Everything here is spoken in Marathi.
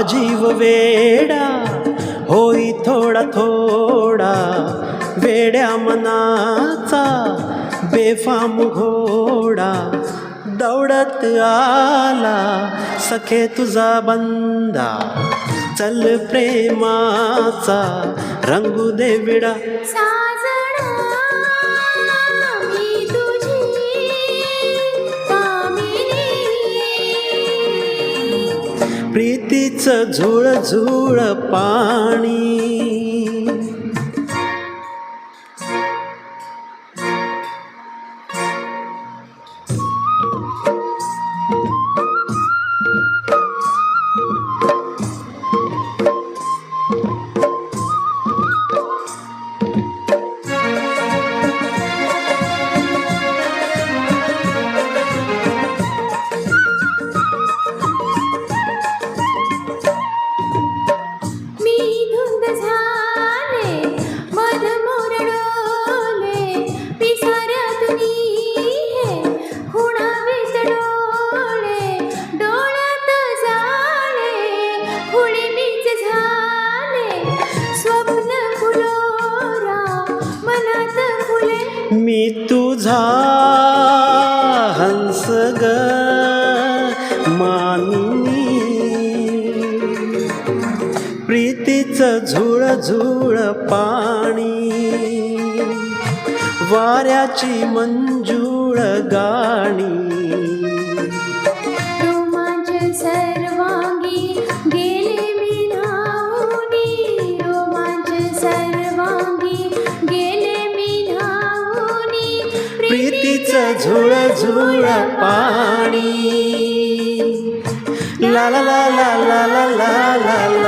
जीव वेडा होई थोडा थोडा, वेड्या मनाचा बेफाम घोडा. दौडत आला सखे तुझा बंदा, चल प्रेमाचा रंगू दे विडा. मी तुझी कामिनी, प्रीतीचं झुळझुळ पाणी. मी तुझा हंस ग मानिनी, प्रीतीचं झुळझुळ पाणी. वाऱ्याची मंजूळ गाणी, रोमांच सर्वांगी गेले मी न्हाऊनी, रोमांच सर्वांगी गेले मी न्हाऊनी. प्रीतीचं झुळझुळ पाणी. ला ला ला ला ला ला ला ला.